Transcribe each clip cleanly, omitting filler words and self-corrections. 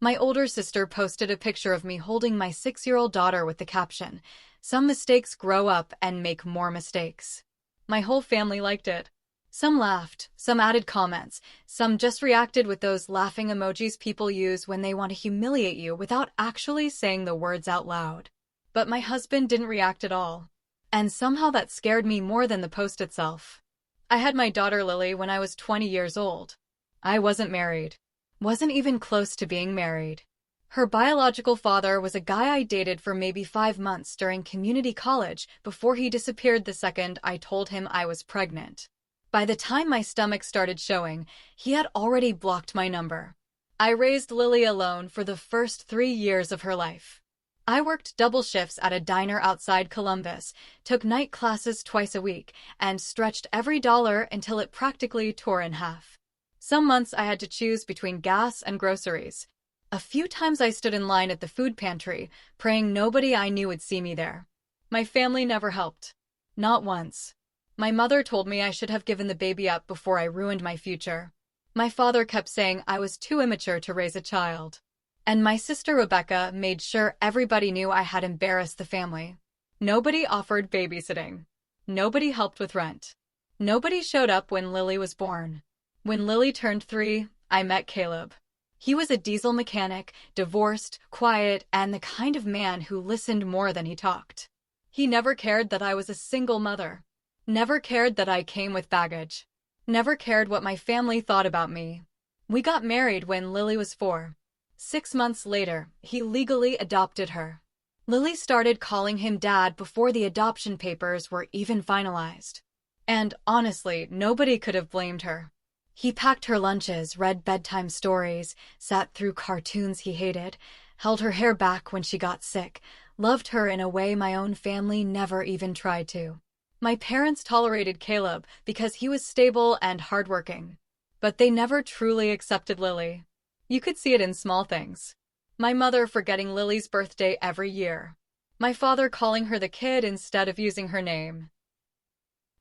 My older sister posted a picture of me holding my 6-year-old daughter with the caption, "Some mistakes grow up and make more mistakes." My whole family liked it. Some laughed, some added comments, some just reacted with those laughing emojis people use when they want to humiliate you without actually saying the words out loud. But my husband didn't react at all. And somehow that scared me more than the post itself. I had my daughter Lily when I was 20 years old. I wasn't married. Wasn't even close to being married. Her biological father was a guy I dated for maybe 5 months during community college before he disappeared the second I told him I was pregnant. By the time my stomach started showing, he had already blocked my number. I raised Lily alone for the first 3 years of her life. I worked double shifts at a diner outside Columbus, took night classes twice a week, and stretched every dollar until it practically tore in half. Some months I had to choose between gas and groceries. A few times I stood in line at the food pantry, praying nobody I knew would see me there. My family never helped. Not once. My mother told me I should have given the baby up before I ruined my future. My father kept saying I was too immature to raise a child. And my sister Rebecca made sure everybody knew I had embarrassed the family. Nobody offered babysitting. Nobody helped with rent. Nobody showed up when Lily was born. When Lily turned 3, I met Caleb. He was a diesel mechanic, divorced, quiet, and the kind of man who listened more than he talked. He never cared that I was a single mother. Never cared that I came with baggage. Never cared what my family thought about me. We got married when Lily was 4. 6 months later, he legally adopted her. Lily started calling him Dad before the adoption papers were even finalized. And honestly, nobody could have blamed her. He packed her lunches, read bedtime stories, sat through cartoons he hated, held her hair back when she got sick, loved her in a way my own family never even tried to. My parents tolerated Caleb because he was stable and hardworking. But they never truly accepted Lily. You could see it in small things. My mother forgetting Lily's birthday every year. My father calling her the kid instead of using her name.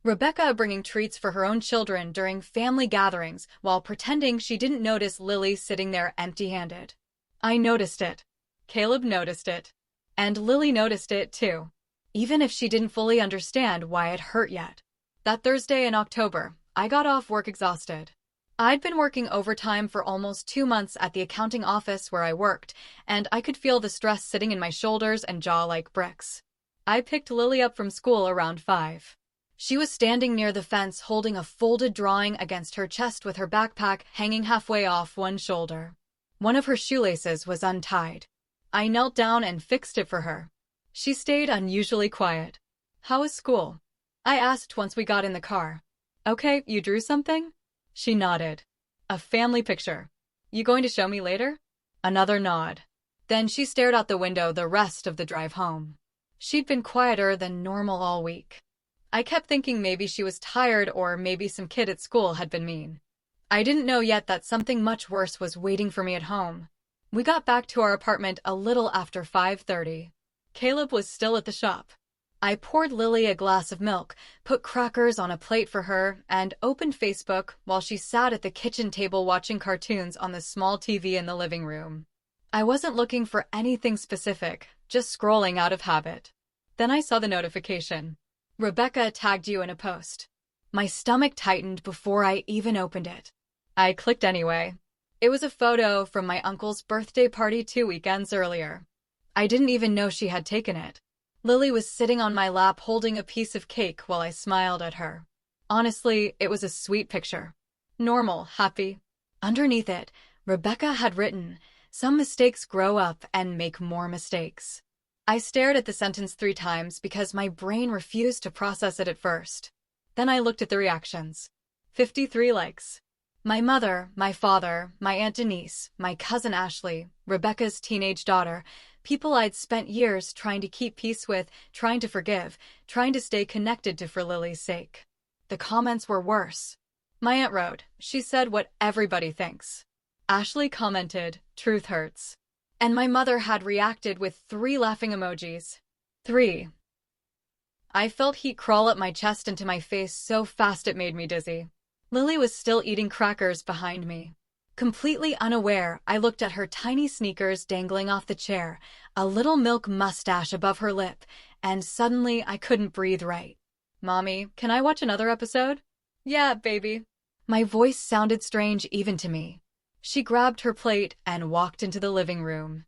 Rebecca bringing treats for her own children during family gatherings while pretending she didn't notice Lily sitting there empty-handed. I noticed it. Caleb noticed it. And Lily noticed it too, even if she didn't fully understand why it hurt yet. That Thursday in October, I got off work exhausted. I'd been working overtime for almost 2 months at the accounting office where I worked, and I could feel the stress sitting in my shoulders and jaw like bricks. I picked Lily up from school around 5. She was standing near the fence holding a folded drawing against her chest with her backpack hanging halfway off one shoulder. One of her shoelaces was untied. I knelt down and fixed it for her. She stayed unusually quiet. "How was school?" I asked once we got in the car. "Okay, you drew something?" She nodded. "A family picture. You going to show me later?" Another nod. Then she stared out the window the rest of the drive home. She'd been quieter than normal all week. I kept thinking maybe she was tired or maybe some kid at school had been mean. I didn't know yet that something much worse was waiting for me at home. We got back to our apartment a little after 5:30. Caleb was still at the shop. I poured Lily a glass of milk, put crackers on a plate for her, and opened Facebook while she sat at the kitchen table watching cartoons on the small TV in the living room. I wasn't looking for anything specific, just scrolling out of habit. Then I saw the notification. "Rebecca tagged you in a post." My stomach tightened before I even opened it. I clicked anyway. It was a photo from my uncle's birthday party 2 weekends earlier. I didn't even know she had taken it. Lily was sitting on my lap holding a piece of cake while I smiled at her. Honestly, it was a sweet picture. Normal, happy. Underneath it, Rebecca had written, "Some mistakes grow up and make more mistakes." I stared at the sentence 3 times because my brain refused to process it at first. Then I looked at the reactions. 53 likes. My mother, my father, my Aunt Denise, my cousin Ashley, Rebecca's teenage daughter, people I'd spent years trying to keep peace with, trying to forgive, trying to stay connected to for Lily's sake. The comments were worse. My aunt wrote, "She said what everybody thinks." Ashley commented, "Truth hurts." And my mother had reacted with 3 laughing emojis. 3. I felt heat crawl up my chest into my face so fast it made me dizzy. Lily was still eating crackers behind me. Completely unaware, I looked at her tiny sneakers dangling off the chair, a little milk mustache above her lip, and suddenly I couldn't breathe right. "Mommy, can I watch another episode?" "Yeah, baby." My voice sounded strange even to me. She grabbed her plate and walked into the living room.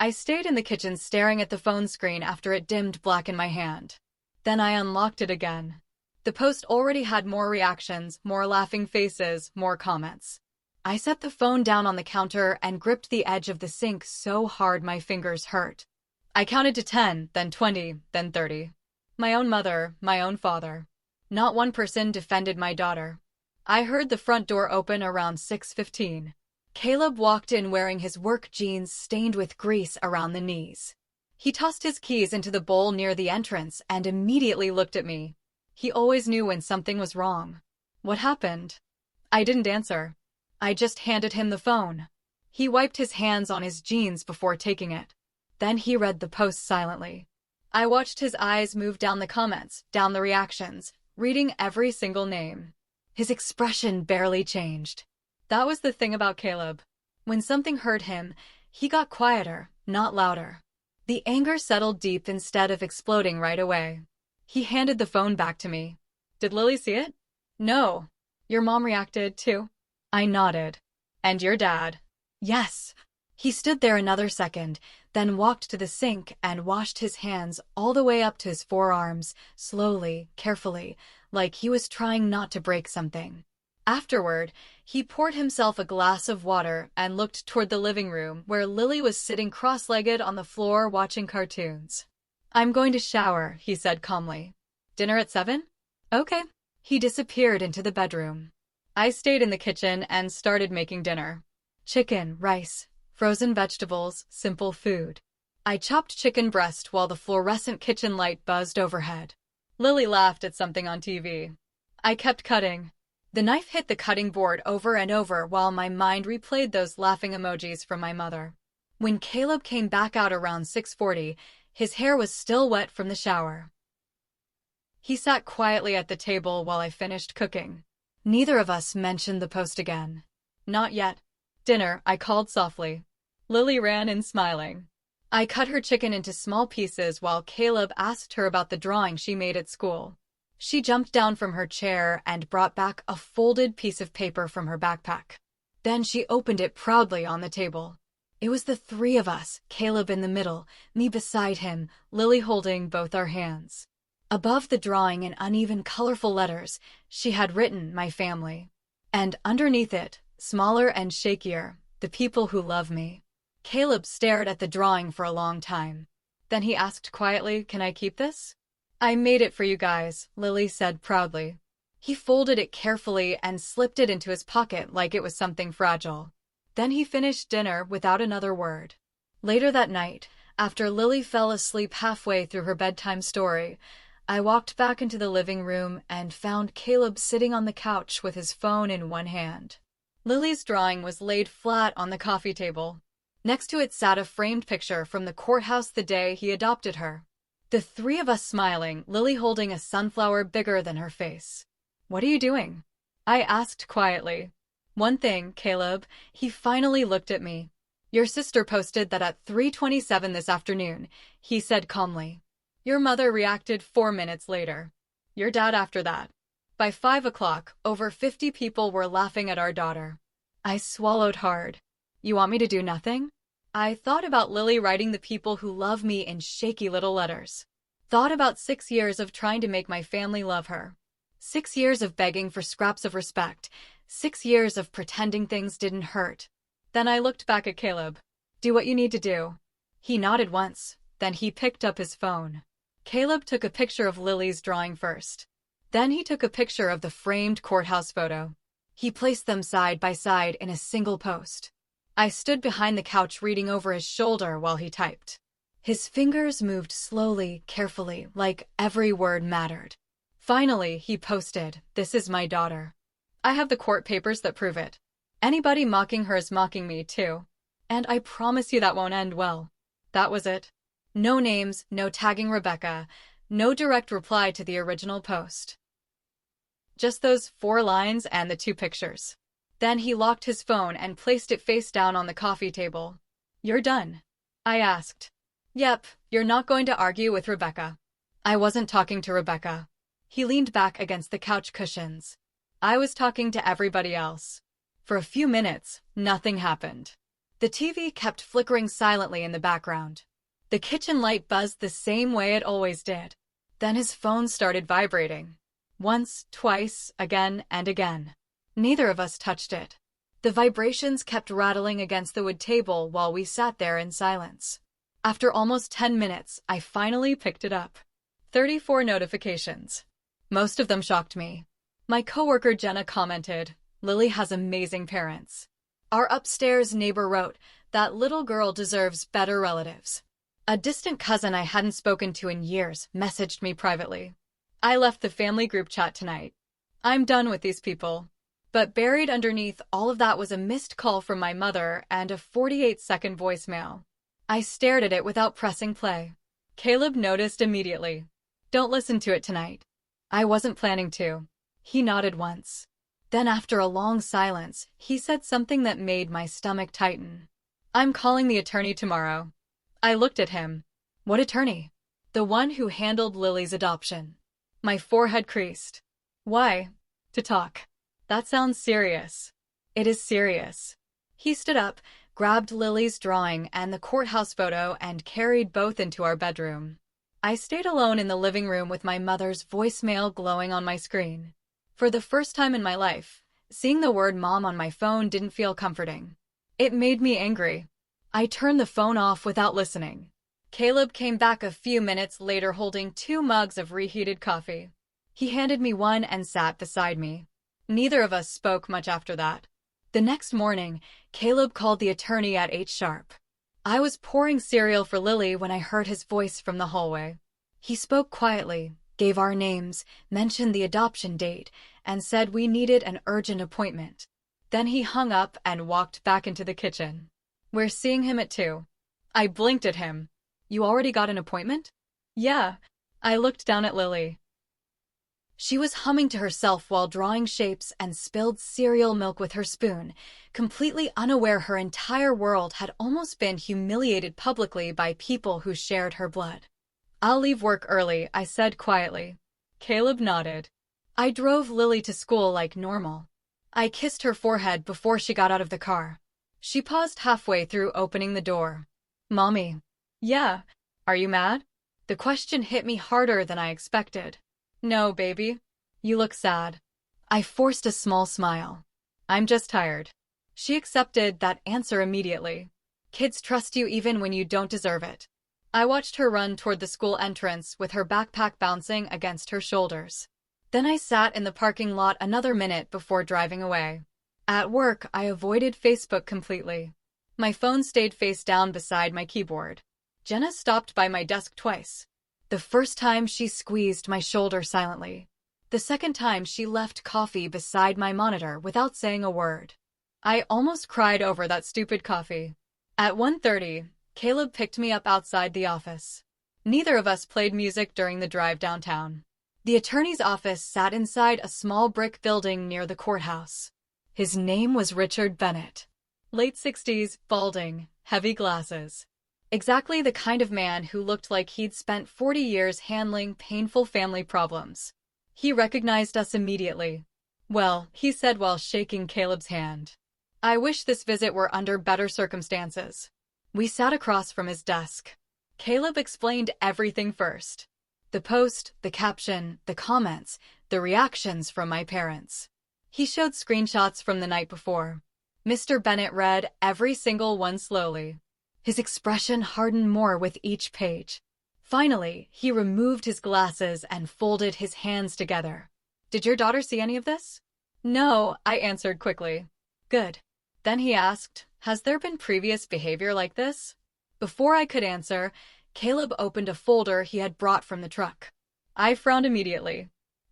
I stayed in the kitchen staring at the phone screen after it dimmed black in my hand. Then I unlocked it again. The post already had more reactions, more laughing faces, more comments. I set the phone down on the counter and gripped the edge of the sink so hard my fingers hurt. I counted to 10, then 20, then 30. My own mother, my own father. Not one person defended my daughter. I heard the front door open around 6:15. Caleb walked in wearing his work jeans stained with grease around the knees. He tossed his keys into the bowl near the entrance and immediately looked at me. He always knew when something was wrong. "What happened?" I didn't answer. I just handed him the phone. He wiped his hands on his jeans before taking it. Then he read the post silently. I watched his eyes move down the comments, down the reactions, reading every single name. His expression barely changed. That was the thing about Caleb. When something hurt him, he got quieter, not louder. The anger settled deep instead of exploding right away. He handed the phone back to me. "Did Lily see it?" "No." "Your mom reacted, too?" I nodded. "And your dad?" "Yes." He stood there another second, then walked to the sink and washed his hands all the way up to his forearms, slowly, carefully, like he was trying not to break something. Afterward, he poured himself a glass of water and looked toward the living room where Lily was sitting cross-legged on the floor watching cartoons. "I'm going to shower," he said calmly. "Dinner at 7? Okay." He disappeared into the bedroom. I stayed in the kitchen and started making dinner. Chicken, rice, frozen vegetables, simple food. I chopped chicken breast while the fluorescent kitchen light buzzed overhead. Lily laughed at something on TV. I kept cutting. The knife hit the cutting board over and over while my mind replayed those laughing emojis from my mother. When Caleb came back out around 6:40, his hair was still wet from the shower. He sat quietly at the table while I finished cooking. Neither of us mentioned the post again. "Not yet." "Dinner," I called softly. Lily ran in smiling. I cut her chicken into small pieces while Caleb asked her about the drawing she made at school. She jumped down from her chair and brought back a folded piece of paper from her backpack. Then she opened it proudly on the table. It was the three of us, Caleb in the middle, me beside him, Lily holding both our hands. Above the drawing in uneven, colorful letters, she had written "My family." And underneath it, smaller and shakier, "The people who love me." Caleb stared at the drawing for a long time. Then he asked quietly, "Can I keep this?" "I made it for you guys," Lily said proudly. He folded it carefully and slipped it into his pocket like it was something fragile. Then he finished dinner without another word. Later that night, after Lily fell asleep halfway through her bedtime story, I walked back into the living room and found Caleb sitting on the couch with his phone in one hand. Lily's drawing was laid flat on the coffee table. Next to it sat a framed picture from the courthouse the day he adopted her. The three of us smiling, Lily holding a sunflower bigger than her face. "What are you doing?" I asked quietly. "One thing, Caleb." He finally looked at me. "Your sister posted that at 3:27 this afternoon," he said calmly. "Your mother reacted 4 minutes later. Your dad after that. By 5 o'clock, over 50 people were laughing at our daughter." I swallowed hard. "You want me to do nothing?" I thought about Lily writing "the people who love me" in shaky little letters. Thought about 6 years of trying to make my family love her. 6 years of begging for scraps of respect. 6 years of pretending things didn't hurt. Then I looked back at Caleb. "Do what you need to do." He nodded once, then he picked up his phone. Caleb took a picture of Lily's drawing first. Then he took a picture of the framed courthouse photo. He placed them side by side in a single post. I stood behind the couch reading over his shoulder while he typed. His fingers moved slowly, carefully, like every word mattered. Finally, he posted, "This is my daughter. I have the court papers that prove it. Anybody mocking her is mocking me, too. And I promise you that won't end well." That was it. No names, no tagging Rebecca, no direct reply to the original post. Just those 4 lines and the 2 pictures. Then he locked his phone and placed it face down on the coffee table. "You're done?" I asked. "Yep, you're not going to argue with Rebecca." I wasn't talking to Rebecca. He leaned back against the couch cushions. I was talking to everybody else. For a few minutes, nothing happened. The TV kept flickering silently in the background. The kitchen light buzzed the same way it always did. Then his phone started vibrating. Once, twice, again, and again. Neither of us touched it. The vibrations kept rattling against the wood table while we sat there in silence. After almost 10 minutes, I finally picked it up. 34 notifications. Most of them shocked me. My coworker Jenna commented, "Lily has amazing parents." Our upstairs neighbor wrote, "That little girl deserves better relatives." A distant cousin I hadn't spoken to in years messaged me privately. "I left the family group chat tonight. I'm done with these people." But buried underneath all of that was a missed call from my mother and a 48-second voicemail. I stared at it without pressing play. Caleb noticed immediately. "Don't listen to it tonight." I wasn't planning to. He nodded once. Then after a long silence, he said something that made my stomach tighten. "I'm calling the attorney tomorrow." I looked at him. "What attorney?" "The one who handled Lily's adoption." My forehead creased. "Why?" "To talk." "That sounds serious." "It is serious." He stood up, grabbed Lily's drawing and the courthouse photo and carried both into our bedroom. I stayed alone in the living room with my mother's voicemail glowing on my screen. For the first time in my life, seeing the word mom on my phone didn't feel comforting. It made me angry. I turned the phone off without listening. Caleb came back a few minutes later holding 2 mugs of reheated coffee. He handed me one and sat beside me. Neither of us spoke much after that. The next morning, Caleb called the attorney at 8 sharp. I was pouring cereal for Lily when I heard his voice from the hallway. He spoke quietly, gave our names, mentioned the adoption date, and said we needed an urgent appointment. Then he hung up and walked back into the kitchen. "We're seeing him at 2. I blinked at him. "You already got an appointment?" "Yeah." I looked down at Lily. She was humming to herself while drawing shapes and spilled cereal milk with her spoon, completely unaware her entire world had almost been humiliated publicly by people who shared her blood. "I'll leave work early," I said quietly. Caleb nodded. I drove Lily to school like normal. I kissed her forehead before she got out of the car. She paused halfway through opening the door. "Mommy." "Yeah. Are you mad?" The question hit me harder than I expected. "No, baby. You look sad." I forced a small smile. "I'm just tired." She accepted that answer immediately. Kids trust you even when you don't deserve it. I watched her run toward the school entrance with her backpack bouncing against her shoulders. Then I sat in the parking lot another minute before driving away. At work, I avoided Facebook completely. My phone stayed face down beside my keyboard. Jenna stopped by my desk twice. The first time she squeezed my shoulder silently. The second time she left coffee beside my monitor without saying a word. I almost cried over that stupid coffee. At 1:30, Caleb picked me up outside the office. Neither of us played music during the drive downtown. The attorney's office sat inside a small brick building near the courthouse. His name was Richard Bennett. Late 60s, balding, heavy glasses. Exactly the kind of man who looked like he'd spent 40 years handling painful family problems. He recognized us immediately. "Well," he said while shaking Caleb's hand. "I wish this visit were under better circumstances." We sat across from his desk. Caleb explained everything first. The post, the caption, the comments, the reactions from my parents. He showed screenshots from the night before. Mr. Bennett read every single one slowly. His expression hardened more with each page. Finally, he removed his glasses and folded his hands together. "Did your daughter see any of this?" "No," I answered quickly. "Good." Then he asked, "Has there been previous behavior like this?" Before I could answer, Caleb opened a folder he had brought from the truck. I frowned immediately.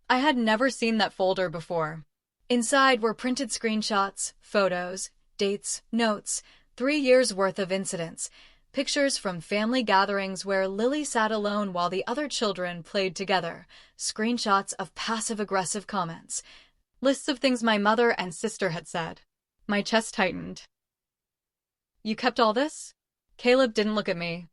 I had never seen that folder before. Inside were printed screenshots, photos, dates, notes, 3 years' worth of incidents, pictures from family gatherings where Lily sat alone while the other children played together, screenshots of passive-aggressive comments, lists of things my mother and sister had said. My chest tightened. You kept all this? Caleb didn't look at me.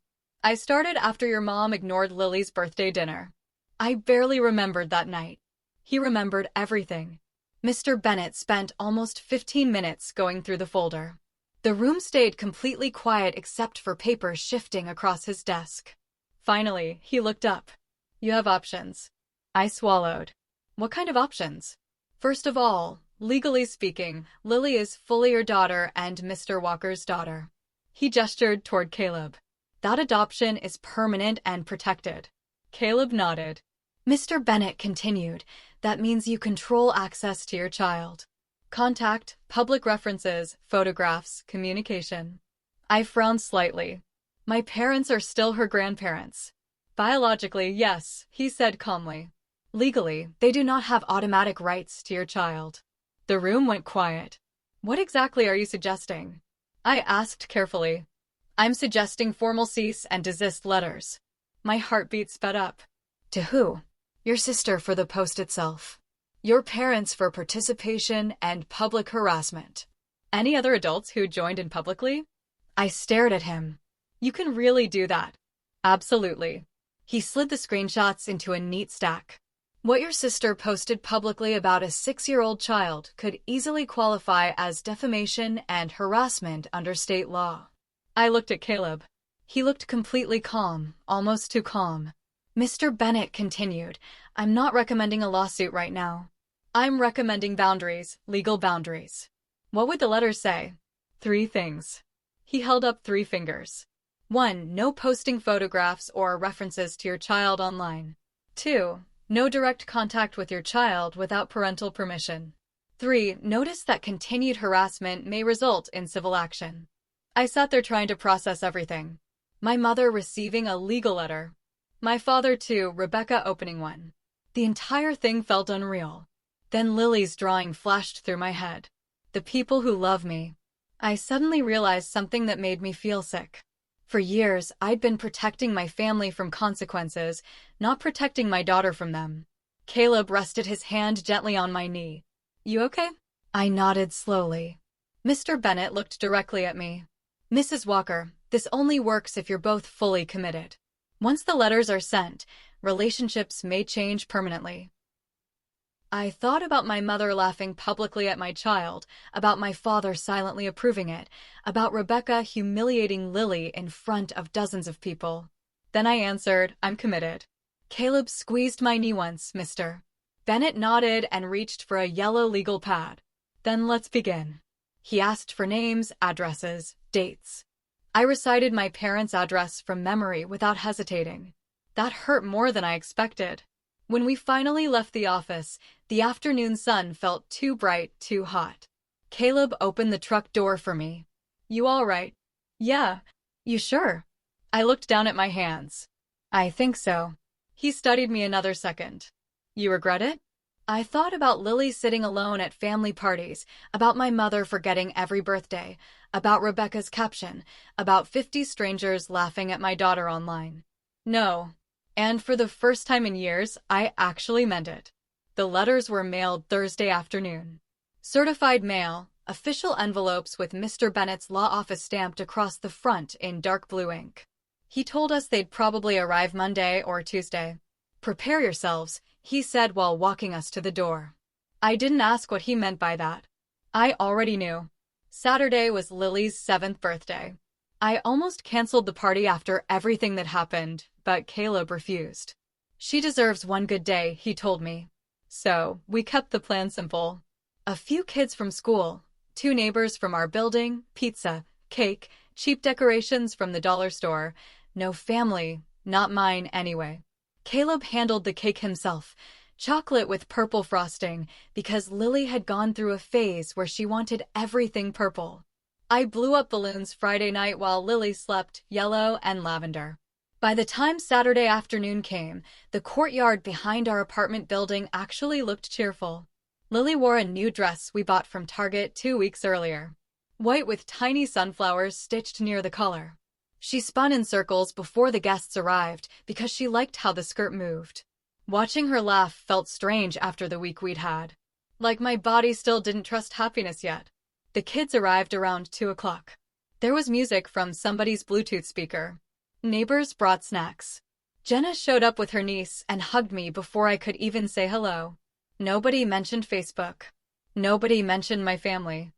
I started after your mom ignored Lily's birthday dinner. I barely remembered that night. He remembered everything. Mr. Bennet spent almost 15 minutes going through the folder. The room stayed completely quiet except for papers shifting across his desk. Finally, he looked up. You have options. I swallowed. What kind of options? First of all, legally speaking, Lily is fully your daughter and Mr. Walker's daughter. He gestured toward Caleb. That adoption is permanent and protected. Caleb nodded. Mr. Bennet continued, that means you control access to your child. Contact, public references, photographs, communication. I frowned slightly. My parents are still her grandparents. Biologically, yes, he said calmly. Legally, they do not have automatic rights to your child. The room went quiet. What exactly are you suggesting? I asked carefully. I'm suggesting formal cease and desist letters. My heartbeat sped up. To who? Your sister for the post itself. Your parents for participation and public harassment. Any other adults who joined in publicly? I stared at him. You can really do that? Absolutely. He slid the screenshots into a neat stack. What your sister posted publicly about a 6-year-old child could easily qualify as defamation and harassment under state law. I looked at Caleb. He looked completely calm, almost too calm. Mr. Bennet continued, I'm not recommending a lawsuit right now. I'm recommending boundaries, legal boundaries. What would the letters say? 3 things. He held up 3 fingers. 1. No posting photographs or references to your child online. 2. No direct contact with your child without parental permission. 3. Notice that continued harassment may result in civil action. I sat there trying to process everything. My mother receiving a legal letter. My father too, Rebecca opening one. The entire thing felt unreal. Then Lily's drawing flashed through my head. The people who love me. I suddenly realized something that made me feel sick. For years, I'd been protecting my family from consequences, not protecting my daughter from them. Caleb rested his hand gently on my knee. You okay? I nodded slowly. Mr. Bennet looked directly at me. Mrs. Walker, this only works if you're both fully committed. Once the letters are sent, relationships may change permanently. I thought about my mother laughing publicly at my child, about my father silently approving it, about Rebecca humiliating Lily in front of dozens of people. Then I answered, I'm committed. Caleb squeezed my knee once, Mr. Bennet nodded and reached for a yellow legal pad. Then let's begin. He asked for names, addresses, dates. I recited my parents' address from memory without hesitating. That hurt more than I expected. When we finally left the office, the afternoon sun felt too bright, too hot. Caleb opened the truck door for me. You all right? Yeah. You sure? I looked down at my hands. I think so. He studied me another second. You regret it? I thought about Lily sitting alone at family parties, about my mother forgetting every birthday, about Rebecca's caption, about 50 strangers laughing at my daughter online. No. And for the first time in years, I actually meant it. The letters were mailed Thursday afternoon. Certified mail, official envelopes with Mr. Bennet's law office stamped across the front in dark blue ink. He told us they'd probably arrive Monday or Tuesday. Prepare yourselves, he said while walking us to the door. I didn't ask what he meant by that. I already knew. Saturday was Lily's 7th birthday. I almost canceled the party after everything that happened, but Caleb refused. She deserves one good day, he told me. So, we kept the plan simple. A few kids from school, 2 neighbors from our building, pizza, cake, cheap decorations from the dollar store. No family, not mine anyway. Caleb handled the cake himself, chocolate with purple frosting, because Lily had gone through a phase where she wanted everything purple. I blew up balloons Friday night while Lily slept, yellow and lavender. By the time Saturday afternoon came, the courtyard behind our apartment building actually looked cheerful. Lily wore a new dress we bought from Target 2 weeks earlier. White with tiny sunflowers stitched near the collar. She spun in circles before the guests arrived because she liked how the skirt moved. Watching her laugh felt strange after the week we'd had. Like my body still didn't trust happiness yet. The kids arrived around 2 o'clock. There was music from somebody's Bluetooth speaker. Neighbors brought snacks. Jenna showed up with her niece and hugged me before I could even say hello. Nobody mentioned Facebook. Nobody mentioned my family.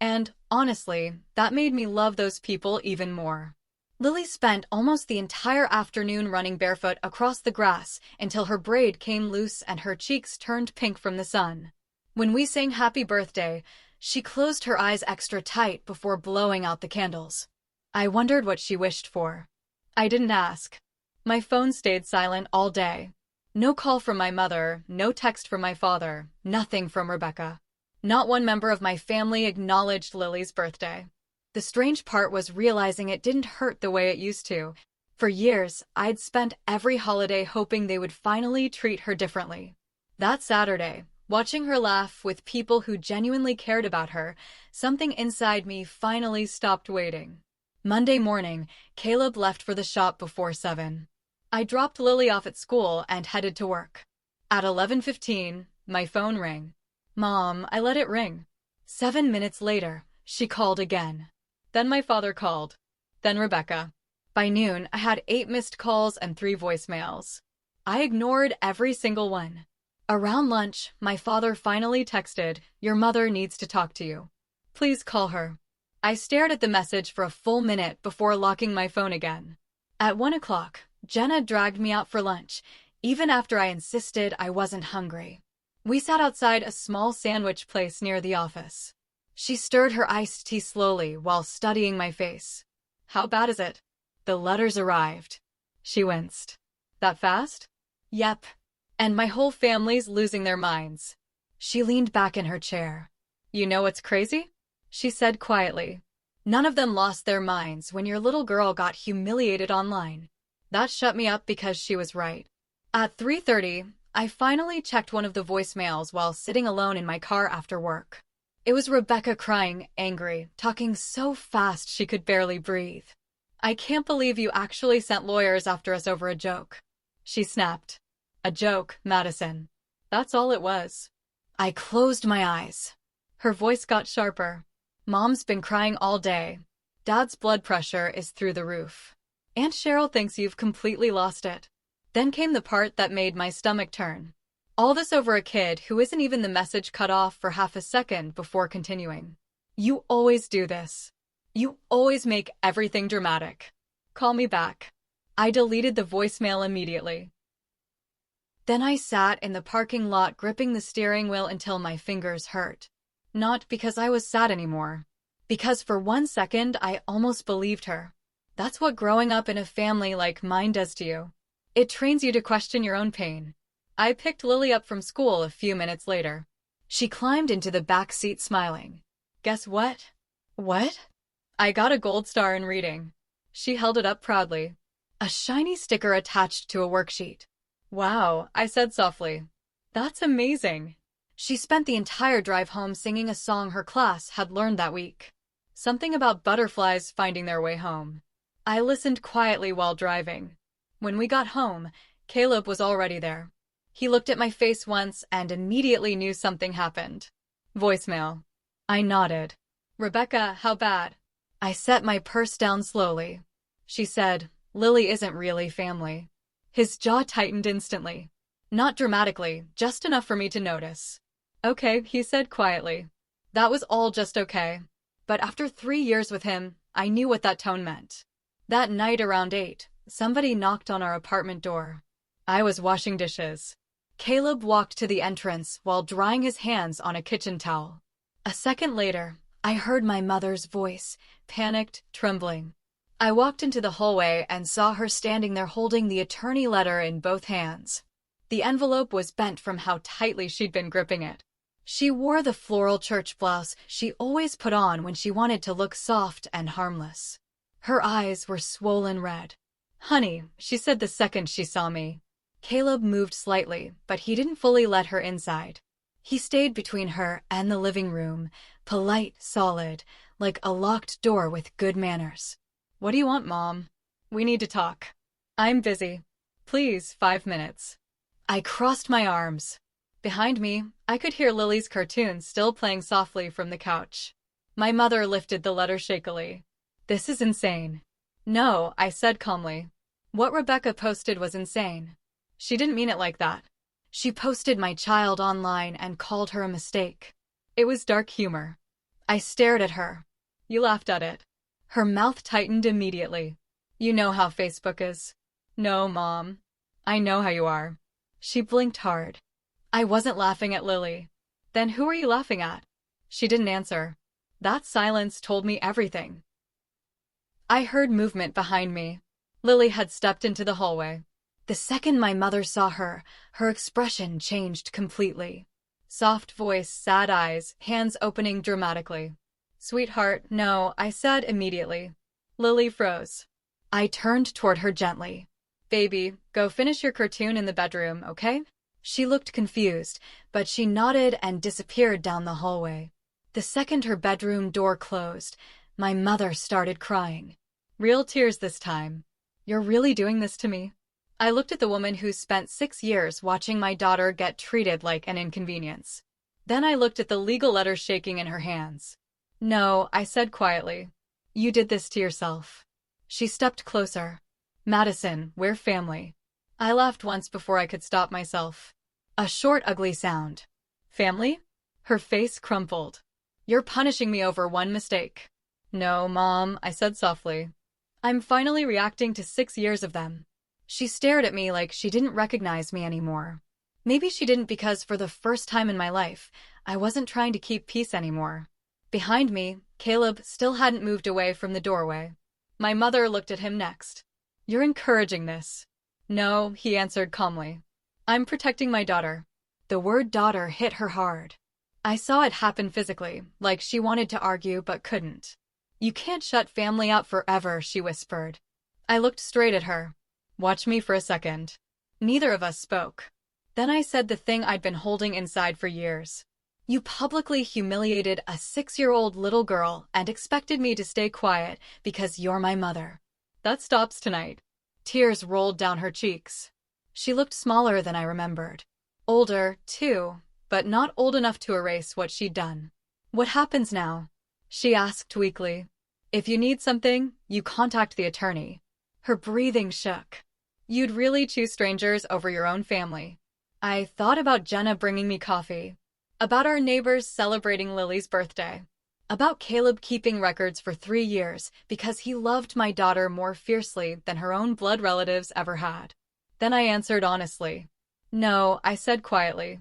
And, honestly, that made me love those people even more. Lily spent almost the entire afternoon running barefoot across the grass until her braid came loose and her cheeks turned pink from the sun. When we sang happy birthday, she closed her eyes extra tight before blowing out the candles. I wondered what she wished for. I didn't ask. My phone stayed silent all day. No call from my mother, no text from my father, nothing from Rebecca. Not one member of my family acknowledged Lily's birthday. The strange part was realizing it didn't hurt the way it used to. For years, I'd spent every holiday hoping they would finally treat her differently. That Saturday, watching her laugh with people who genuinely cared about her, something inside me finally stopped waiting. Monday morning, Caleb left for the shop before 7. I dropped Lily off at school and headed to work. At 11:15, my phone rang. Mom, I let it ring. 7 minutes later, she called again. Then my father called. Then Rebecca. By noon, I had 8 missed calls and 3 voicemails. I ignored every single one. Around lunch, my father finally texted, "Your mother needs to talk to you. Please call her." I stared at the message for a full minute before locking my phone again. At 1 o'clock, Jenna dragged me out for lunch, even after I insisted I wasn't hungry. We sat outside a small sandwich place near the office. She stirred her iced tea slowly while studying my face. "How bad is it?" "The letters arrived." She winced. "That fast?" "Yep. And my whole family's losing their minds." She leaned back in her chair. "You know what's crazy?" she said quietly. "None of them lost their minds when your little girl got humiliated online." That shut me up because she was right. At 3:30, I finally checked one of the voicemails while sitting alone in my car after work. It was Rebecca crying, angry, talking so fast she could barely breathe. "I can't believe you actually sent lawyers after us over a joke," she snapped. "A joke, Madison. That's all it was." I closed my eyes. Her voice got sharper. "Mom's been crying all day. Dad's blood pressure is through the roof. Aunt Cheryl thinks you've completely lost it." Then came the part that made my stomach turn. All this over a kid who isn't even the message cut off for half a second before continuing. "You always do this. You always make everything dramatic. Call me back." I deleted the voicemail immediately. Then I sat in the parking lot gripping the steering wheel until my fingers hurt. Not because I was sad anymore. Because for 1 second I almost believed her. That's what growing up in a family like mine does to you. It trains you to question your own pain. I picked Lily up from school a few minutes later. She climbed into the back seat smiling. "Guess what?" "What?" "I got a gold star in reading." She held it up proudly. A shiny sticker attached to a worksheet. "Wow," I said softly. "That's amazing." She spent the entire drive home singing a song her class had learned that week. Something about butterflies finding their way home. I listened quietly while driving. When we got home, Caleb was already there. He looked at my face once and immediately knew something happened. Voicemail. I nodded. "Rebecca, how bad?" I set my purse down slowly. She said, "Lily isn't really family." His jaw tightened instantly. Not dramatically, just enough for me to notice. "Okay," he said quietly. That was all just okay. But after 3 years with him, I knew what that tone meant. That night around 8, somebody knocked on our apartment door. I was washing dishes. Caleb walked to the entrance while drying his hands on a kitchen towel. A second later, I heard my mother's voice, panicked, trembling. I walked into the hallway and saw her standing there holding the attorney letter in both hands. The envelope was bent from how tightly she'd been gripping it. She wore the floral church blouse she always put on when she wanted to look soft and harmless. Her eyes were swollen red. "Honey," she said the second she saw me. Caleb moved slightly, but he didn't fully let her inside. He stayed between her and the living room, polite, solid, like a locked door with good manners. "What do you want, Mom?" "We need to talk." "I'm busy." "Please, 5 minutes." I crossed my arms. Behind me, I could hear Lily's cartoon still playing softly from the couch. My mother lifted the letter shakily. This is insane. No, I said calmly. What Rebecca posted was insane. She didn't mean it like that. She posted my child online and called her a mistake. It was dark humor. I stared at her. You laughed at it. Her mouth tightened immediately. You know how Facebook is. No, Mom. I know how you are. She blinked hard. I wasn't laughing at Lily. Then who are you laughing at? She didn't answer. That silence told me everything. I heard movement behind me. Lily had stepped into the hallway. The second my mother saw her, her expression changed completely. Soft voice, sad eyes, hands opening dramatically. Sweetheart, no, I said immediately. Lily froze. I turned toward her gently. Baby, go finish your cartoon in the bedroom, okay? She looked confused, but she nodded and disappeared down the hallway. The second her bedroom door closed, my mother started crying. Real tears this time. You're really doing this to me? I looked at the woman who spent 6 years watching my daughter get treated like an inconvenience. Then I looked at the legal letter shaking in her hands. No, I said quietly. You did this to yourself. She stepped closer. Madison, we're family. I laughed once before I could stop myself. A short, ugly sound. Family? Her face crumpled. You're punishing me over one mistake. No, Mom, I said softly. I'm finally reacting to 6 years of them. She stared at me like she didn't recognize me anymore. Maybe she didn't because for the first time in my life, I wasn't trying to keep peace anymore. Behind me, Caleb still hadn't moved away from the doorway. My mother looked at him next. You're encouraging this. No, he answered calmly. I'm protecting my daughter. The word daughter hit her hard. I saw it happen physically, like she wanted to argue but couldn't. You can't shut family out forever, she whispered. I looked straight at her. Watch me for a second. Neither of us spoke. Then I said the thing I'd been holding inside for years. You publicly humiliated a 6-year-old little girl and expected me to stay quiet because you're my mother. That stops tonight. Tears rolled down her cheeks. She looked smaller than I remembered. Older, too, but not old enough to erase what she'd done. What happens now? She asked weakly. If you need something, you contact the attorney. Her breathing shook. You'd really choose strangers over your own family. I thought about Jenna bringing me coffee. About our neighbors celebrating Lily's birthday. About Caleb keeping records for 3 years because he loved my daughter more fiercely than her own blood relatives ever had. Then I answered honestly. No, I said quietly.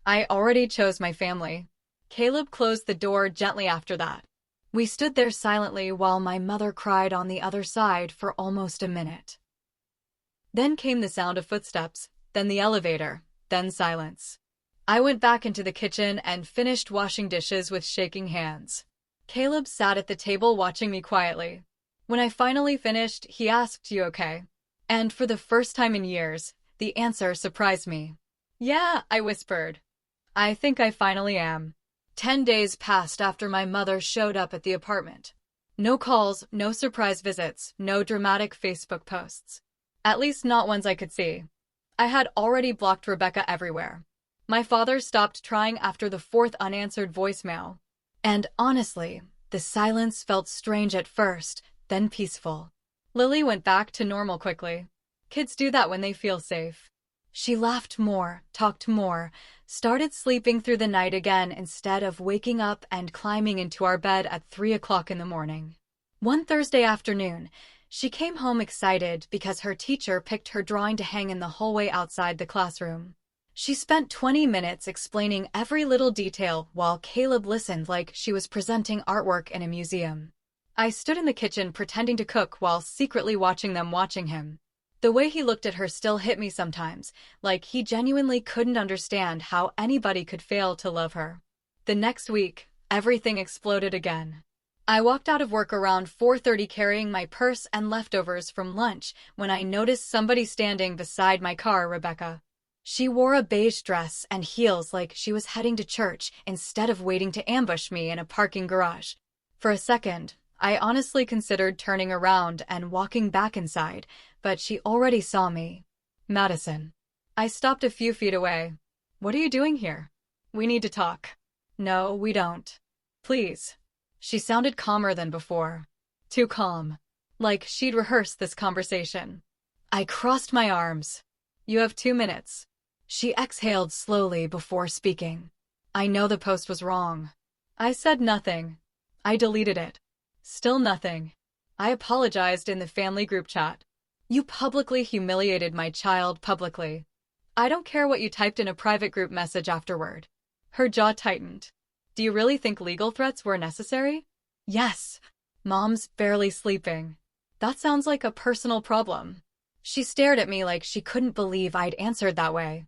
I already chose my family. Caleb closed the door gently after that. We stood there silently while my mother cried on the other side for almost a minute. Then came the sound of footsteps, then the elevator, then silence. I went back into the kitchen and finished washing dishes with shaking hands. Caleb sat at the table watching me quietly. When I finally finished, he asked, "You okay?" And for the first time in years, the answer surprised me. "Yeah," I whispered. "I think I finally am." 10 days passed after my mother showed up at the apartment. No calls, no surprise visits, no dramatic Facebook posts. At least not ones I could see. I had already blocked Rebecca everywhere. My father stopped trying after the 4th unanswered voicemail. And honestly, the silence felt strange at first, then peaceful. Lily went back to normal quickly. Kids do that when they feel safe. She laughed more, talked more, started sleeping through the night again instead of waking up and climbing into our bed at 3 o'clock in the morning. One Thursday afternoon, she came home excited because her teacher picked her drawing to hang in the hallway outside the classroom. She spent 20 minutes explaining every little detail while Caleb listened like she was presenting artwork in a museum. I stood in the kitchen pretending to cook while secretly watching them watching him. The way he looked at her still hit me sometimes, like he genuinely couldn't understand how anybody could fail to love her. The next week, everything exploded again. I walked out of work around 4:30 carrying my purse and leftovers from lunch when I noticed somebody standing beside my car, Rebecca. She wore a beige dress and heels like she was heading to church instead of waiting to ambush me in a parking garage. For a second, I honestly considered turning around and walking back inside, but she already saw me. Madison. I stopped a few feet away. What are you doing here? We need to talk. No, we don't. Please. She sounded calmer than before. Too calm. Like she'd rehearsed this conversation. I crossed my arms. You have 2 minutes. She exhaled slowly before speaking. I know the post was wrong. I said nothing. I deleted it. Still nothing. I apologized in the family group chat. You publicly humiliated my child publicly. I don't care what you typed in a private group message afterward. Her jaw tightened. Do you really think legal threats were necessary? Yes. Mom's barely sleeping. That sounds like a personal problem. She stared at me like she couldn't believe I'd answered that way.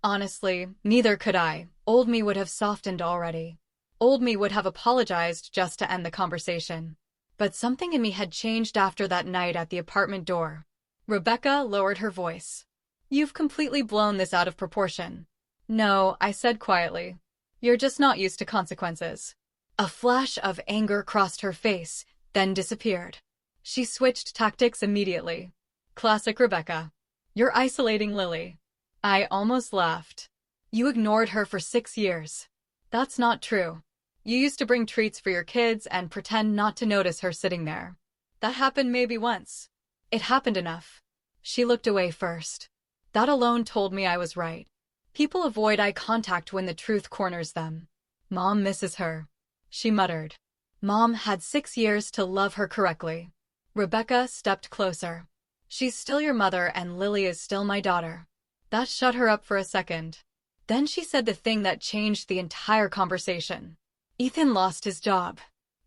Honestly, neither could I. Old me would have softened already. Old me would have apologized just to end the conversation. But something in me had changed after that night at the apartment door. Rebecca lowered her voice. You've completely blown this out of proportion. No, I said quietly. You're just not used to consequences. A flash of anger crossed her face, then disappeared. She switched tactics immediately. Classic Rebecca. You're isolating Lily. I almost laughed. You ignored her for 6 years. That's not true. You used to bring treats for your kids and pretend not to notice her sitting there. That happened maybe once. It happened enough. She looked away first. That alone told me I was right. People avoid eye contact when the truth corners them. Mom misses her. She muttered. Mom had 6 years to love her correctly. Rebecca stepped closer. She's still your mother and Lily is still my daughter. That shut her up for a second. Then she said the thing that changed the entire conversation. Ethan lost his job.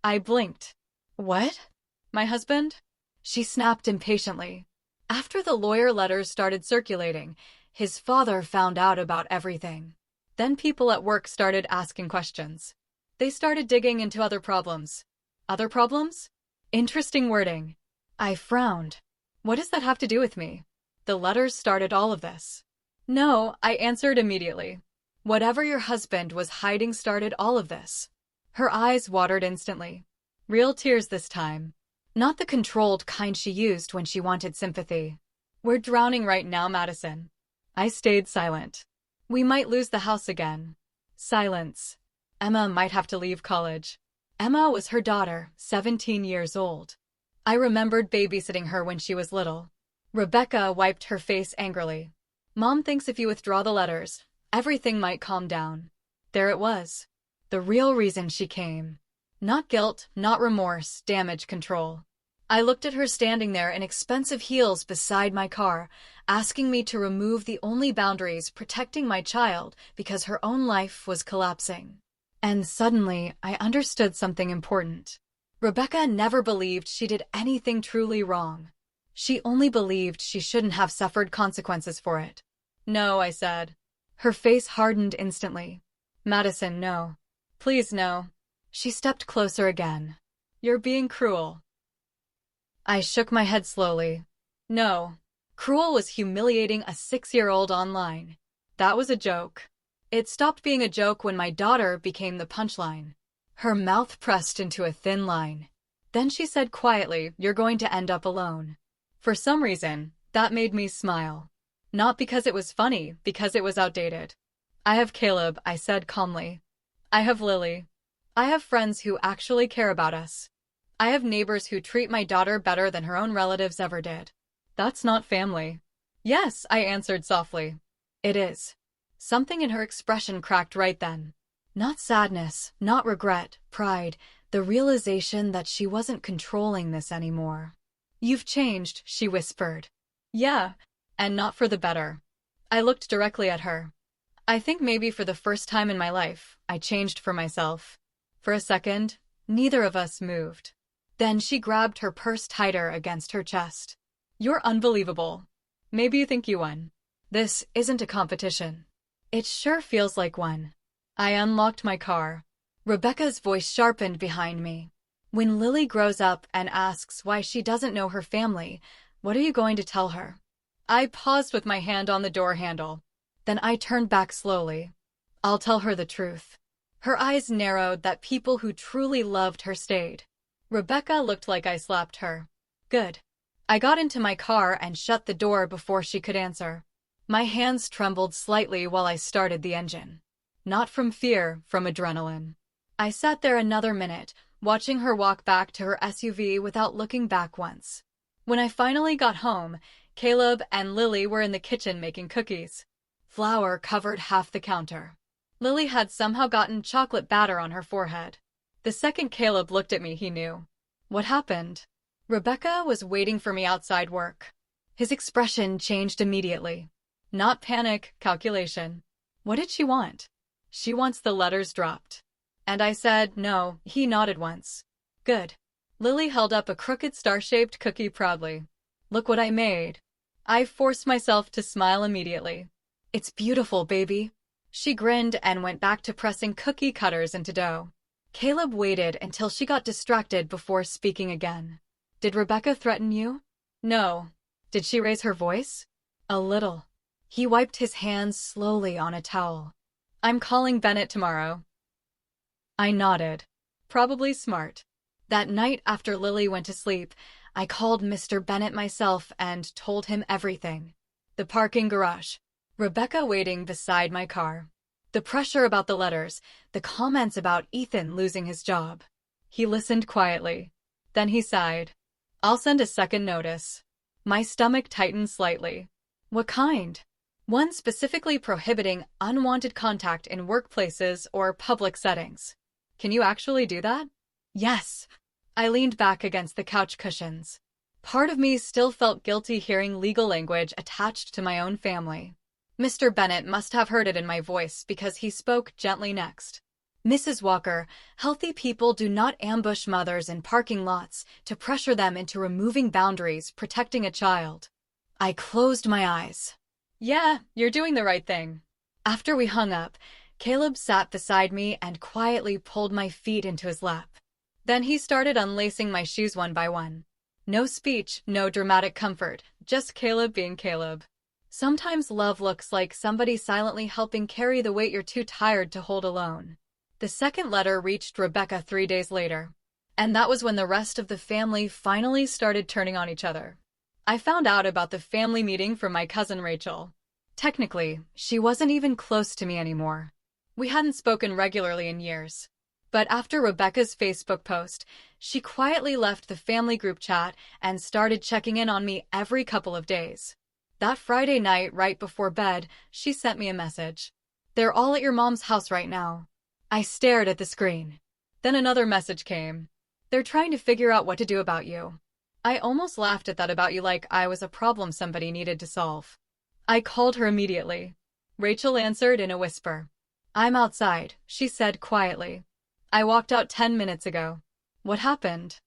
I blinked. What? My husband? She snapped impatiently. After the lawyer letters started circulating, his father found out about everything. Then people at work started asking questions. They started digging into other problems. Other problems? Interesting wording. I frowned. What does that have to do with me? The letters started all of this. No, I answered immediately. Whatever your husband was hiding started all of this. Her eyes watered instantly. Real tears this time. Not the controlled kind she used when she wanted sympathy. We're drowning right now, Madison. I stayed silent. We might lose the house again. Silence. Emma might have to leave college. Emma was her daughter, 17 years old. I remembered babysitting her when she was little. Rebecca wiped her face angrily. Mom thinks if you withdraw the letters, everything might calm down. There it was. The real reason she came. Not guilt, not remorse, damage control. I looked at her standing there in expensive heels beside my car, asking me to remove the only boundaries protecting my child because her own life was collapsing. And suddenly, I understood something important. Rebecca never believed she did anything truly wrong. She only believed she shouldn't have suffered consequences for it. No, I said. Her face hardened instantly. Madison, no. Please, no. She stepped closer again. You're being cruel. I shook my head slowly. No. Cruel was humiliating a 6-year-old online. That was a joke. It stopped being a joke when my daughter became the punchline. Her mouth pressed into a thin line. Then she said quietly, "You're going to end up alone." For some reason, that made me smile. Not because it was funny, because it was outdated. I have Caleb, I said calmly. I have Lily. I have friends who actually care about us. I have neighbors who treat my daughter better than her own relatives ever did. That's not family. Yes, I answered softly. It is. Something in her expression cracked right then. Not sadness, not regret, pride, the realization that she wasn't controlling this anymore. You've changed, she whispered. Yeah, and not for the better. I looked directly at her. I think maybe for the first time in my life, I changed for myself. For a second, neither of us moved. Then she grabbed her purse tighter against her chest. You're unbelievable. Maybe you think you won. This isn't a competition. It sure feels like one. I unlocked my car. Rebecca's voice sharpened behind me. When Lily grows up and asks why she doesn't know her family, what are you going to tell her? I paused with my hand on the door handle. Then I turned back slowly. I'll tell her the truth. Her eyes narrowed that people who truly loved her stayed. Rebecca looked like I slapped her. Good. I got into my car and shut the door before she could answer. My hands trembled slightly while I started the engine. Not from fear, from adrenaline. I sat there another minute, watching her walk back to her SUV without looking back once. When I finally got home, Caleb and Lily were in the kitchen making cookies. Flour covered half the counter. Lily had somehow gotten chocolate batter on her forehead. The second Caleb looked at me, he knew. What happened? Rebecca was waiting for me outside work. His expression changed immediately. Not panic, calculation. What did she want? She wants the letters dropped. And I said, no. He nodded once. Good. Lily held up a crooked star-shaped cookie proudly. Look what I made. I forced myself to smile immediately. It's beautiful, baby. She grinned and went back to pressing cookie cutters into dough. Caleb waited until she got distracted before speaking again. Did Rebecca threaten you? No. Did she raise her voice? A little. He wiped his hands slowly on a towel. I'm calling Bennett tomorrow. I nodded. Probably smart. That night after Lily went to sleep, I called Mr. Bennett myself and told him everything. The parking garage. Rebecca waiting beside my car. The pressure about the letters, the comments about Ethan losing his job. He listened quietly. Then he sighed. I'll send a second notice. My stomach tightened slightly. What kind? One specifically prohibiting unwanted contact in workplaces or public settings. Can you actually do that? Yes. I leaned back against the couch cushions. Part of me still felt guilty hearing legal language attached to my own family. Mr. Bennett must have heard it in my voice because he spoke gently next. Mrs. Walker, healthy people do not ambush mothers in parking lots to pressure them into removing boundaries, protecting a child. I closed my eyes. Yeah, you're doing the right thing. After we hung up, Caleb sat beside me and quietly pulled my feet into his lap. Then he started unlacing my shoes one by one. No speech, no dramatic comfort, just Caleb being Caleb. Sometimes love looks like somebody silently helping carry the weight you're too tired to hold alone. The second letter reached Rebecca 3 days later. And that was when the rest of the family finally started turning on each other. I found out about the family meeting from my cousin Rachel. Technically, she wasn't even close to me anymore. We hadn't spoken regularly in years. But after Rebecca's Facebook post, she quietly left the family group chat and started checking in on me every couple of days. That Friday night, right before bed, she sent me a message. They're all at your mom's house right now. I stared at the screen. Then another message came. They're trying to figure out what to do about you. I almost laughed at that about you like I was a problem somebody needed to solve. I called her immediately. Rachel answered in a whisper. I'm outside, she said quietly. I walked out 10 minutes ago. What happened?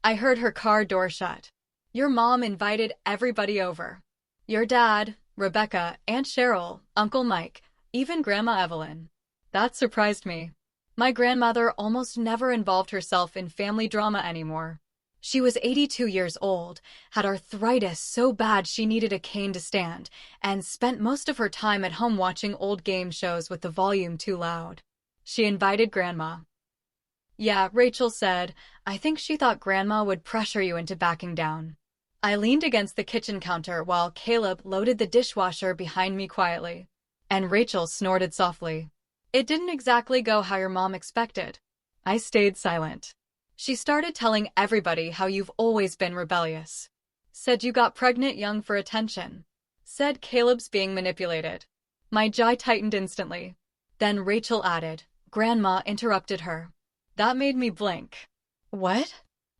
I heard her car door shut. Your mom invited everybody over. Your dad, Rebecca, Aunt Cheryl, Uncle Mike, even Grandma Evelyn. That surprised me. My grandmother almost never involved herself in family drama anymore. She was 82 years old, had arthritis so bad she needed a cane to stand, and spent most of her time at home watching old game shows with the volume too loud. She invited Grandma. Yeah, Rachel said, I think she thought Grandma would pressure you into backing down. I leaned against the kitchen counter while Caleb loaded the dishwasher behind me quietly. And Rachel snorted softly. It didn't exactly go how your mom expected. I stayed silent. She started telling everybody how you've always been rebellious. Said you got pregnant young for attention. Said Caleb's being manipulated. My jaw tightened instantly. Then Rachel added. Grandma interrupted her. That made me blink. What?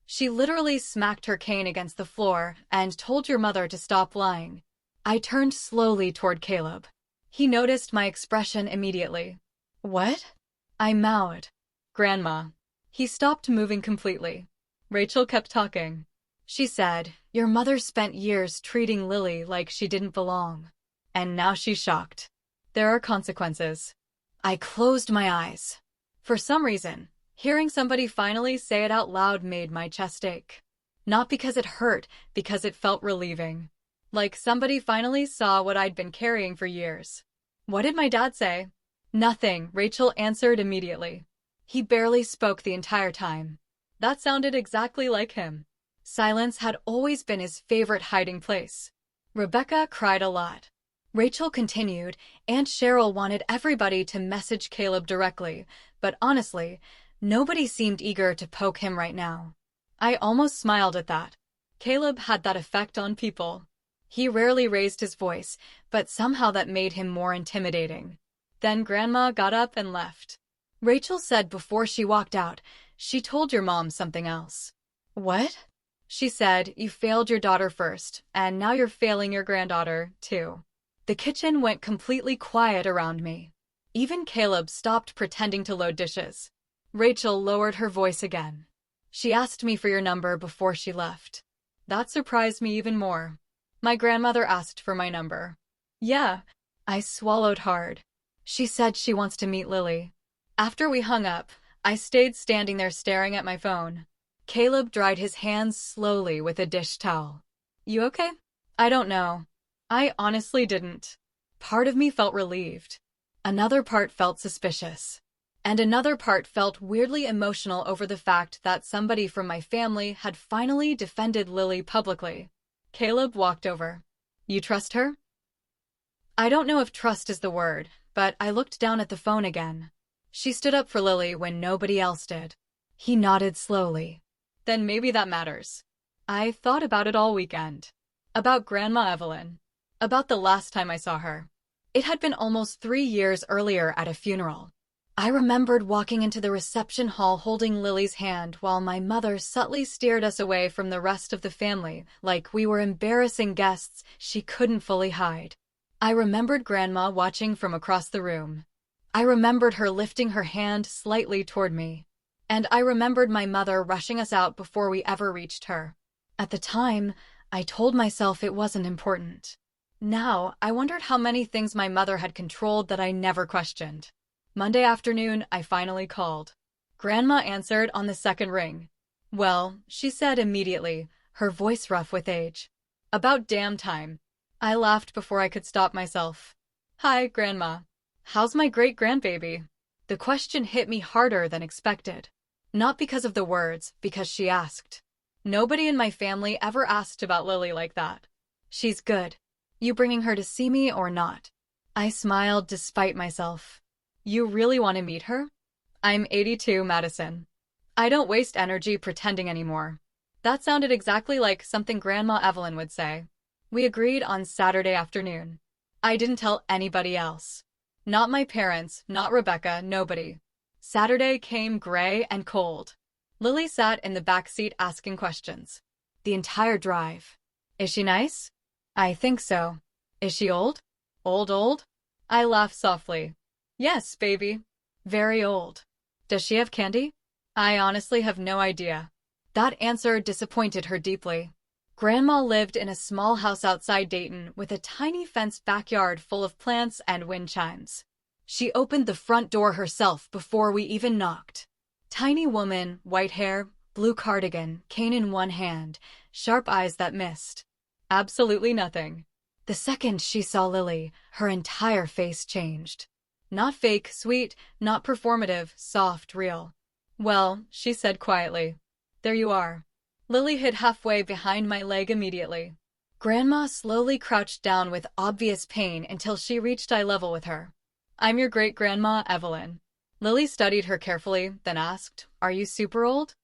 She literally smacked her cane against the floor and told your mother to stop lying. I turned slowly toward Caleb. He noticed my expression immediately. What? I mouthed. Grandma. He stopped moving completely. Rachel kept talking. She said, your mother spent years treating Lily like she didn't belong. And now she's shocked. There are consequences. I closed my eyes. For some reason, hearing somebody finally say it out loud made my chest ache. Not because it hurt, because it felt relieving. Like somebody finally saw what I'd been carrying for years. What did my dad say? Nothing, Rachel answered immediately. He barely spoke the entire time. That sounded exactly like him. Silence had always been his favorite hiding place. Rebecca cried a lot. Rachel continued, Aunt Cheryl wanted everybody to message Caleb directly, but honestly, nobody seemed eager to poke him right now. I almost smiled at that. Caleb had that effect on people. He rarely raised his voice, but somehow that made him more intimidating. Then Grandma got up and left. Rachel said before she walked out, "She told your mom something else." "What?" She said, "You failed your daughter first, and now you're failing your granddaughter, too." The kitchen went completely quiet around me. Even Caleb stopped pretending to load dishes. Rachel lowered her voice again. "She asked me for your number before she left." That surprised me even more. My grandmother asked for my number. Yeah, I swallowed hard. She said she wants to meet Lily. After we hung up, I stayed standing there staring at my phone. Caleb dried his hands slowly with a dish towel. "You okay?" "I don't know." I honestly didn't. Part of me felt relieved. Another part felt suspicious. And another part felt weirdly emotional over the fact that somebody from my family had finally defended Lily publicly. Caleb walked over. "You trust her?" I don't know if trust is the word, but I looked down at the phone again. She stood up for Lily when nobody else did. He nodded slowly. Then maybe that matters. I thought about it all weekend. About Grandma Evelyn. About the last time I saw her. It had been almost 3 years earlier at a funeral. I remembered walking into the reception hall holding Lily's hand while my mother subtly steered us away from the rest of the family, like we were embarrassing guests she couldn't fully hide. I remembered Grandma watching from across the room. I remembered her lifting her hand slightly toward me. And I remembered my mother rushing us out before we ever reached her. At the time, I told myself it wasn't important. Now, I wondered how many things my mother had controlled that I never questioned. Monday afternoon, I finally called. Grandma answered on the second ring. "Well," she said immediately, her voice rough with age. "About damn time." I laughed before I could stop myself. "Hi, Grandma. How's my great-grandbaby?" The question hit me harder than expected. Not because of the words, because she asked. Nobody in my family ever asked about Lily like that. "She's good. You bringing her to see me or not?" I smiled despite myself. "You really want to meet her?" "I'm 82, Madison. I don't waste energy pretending anymore." That sounded exactly like something Grandma Evelyn would say. We agreed on Saturday afternoon. I didn't tell anybody else. Not my parents, not Rebecca, nobody. Saturday came gray and cold. Lily sat in the back seat asking questions. The entire drive. "Is she nice?" "I think so." "Is she old?" Old? I laughed softly. "Yes, baby. Very old." "Does she have candy?" "I honestly have no idea." That answer disappointed her deeply. Grandma lived in a small house outside Dayton with a tiny fenced backyard full of plants and wind chimes. She opened the front door herself before we even knocked. Tiny woman, white hair, blue cardigan, cane in one hand, sharp eyes that missed. Absolutely nothing. The second she saw Lily, her entire face changed. Not fake, sweet, not performative, soft, real. "Well," she said quietly. "There you are." Lily hid halfway behind my leg immediately. Grandma slowly crouched down with obvious pain until she reached eye level with her. "I'm your great-grandma, Evelyn." Lily studied her carefully, then asked, "Are you super old?"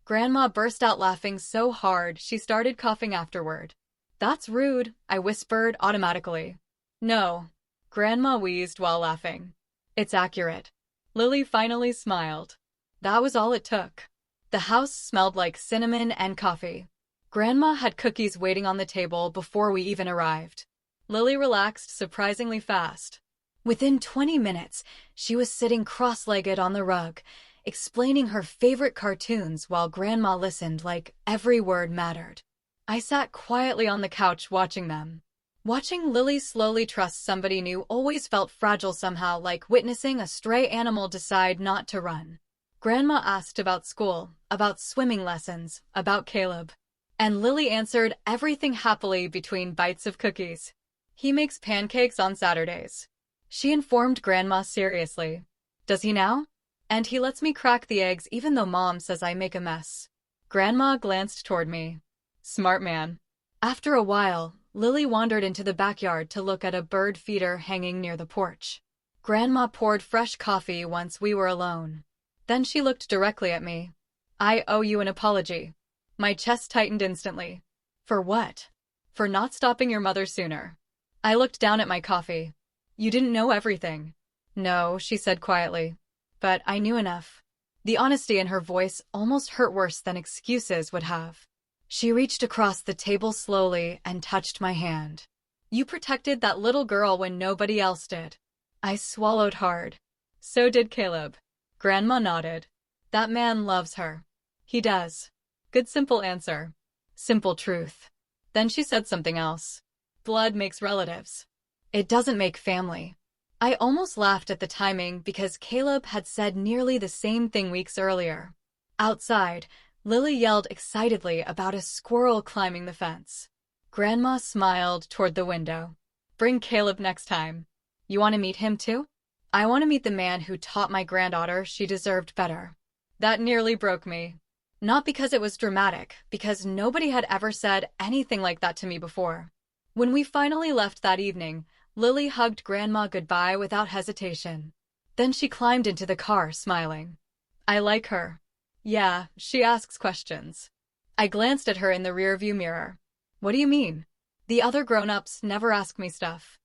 Grandma burst out laughing so hard she started coughing afterward. "That's rude," I whispered automatically. "No." Grandma wheezed while laughing. "It's accurate." Lily finally smiled. That was all it took. The house smelled like cinnamon and coffee. Grandma had cookies waiting on the table before we even arrived. Lily relaxed surprisingly fast. Within 20 minutes, she was sitting cross-legged on the rug, explaining her favorite cartoons while Grandma listened like every word mattered. I sat quietly on the couch watching them. Watching Lily slowly trust somebody new always felt fragile somehow, like witnessing a stray animal decide not to run. Grandma asked about school, about swimming lessons, about Caleb. And Lily answered everything happily between bites of cookies. "He makes pancakes on Saturdays." She informed Grandma seriously. "Does he now?" "And he lets me crack the eggs even though Mom says I make a mess." Grandma glanced toward me. "Smart man." After a while, Lily wandered into the backyard to look at a bird feeder hanging near the porch. Grandma poured fresh coffee once we were alone. Then she looked directly at me. "I owe you an apology." My chest tightened instantly. "For what?" "For not stopping your mother sooner." I looked down at my coffee. "You didn't know everything." "No," she said quietly. "But I knew enough." The honesty in her voice almost hurt worse than excuses would have. She reached across the table slowly and touched my hand. "You protected that little girl when nobody else did." I swallowed hard. "So did Caleb." Grandma nodded. "That man loves her." "He does." Good simple answer. Simple truth. Then she said something else. "Blood makes relatives. It doesn't make family." I almost laughed at the timing because Caleb had said nearly the same thing weeks earlier. Outside, Lily yelled excitedly about a squirrel climbing the fence. Grandma smiled toward the window. "Bring Caleb next time." "You want to meet him too?" "I want to meet the man who taught my granddaughter she deserved better." That nearly broke me. Not because it was dramatic, because nobody had ever said anything like that to me before. When we finally left that evening, Lily hugged Grandma goodbye without hesitation. Then she climbed into the car, smiling. "I like her." "Yeah, she asks questions." I glanced at her in the rearview mirror. "What do you mean?" "The other grown-ups never ask me stuff."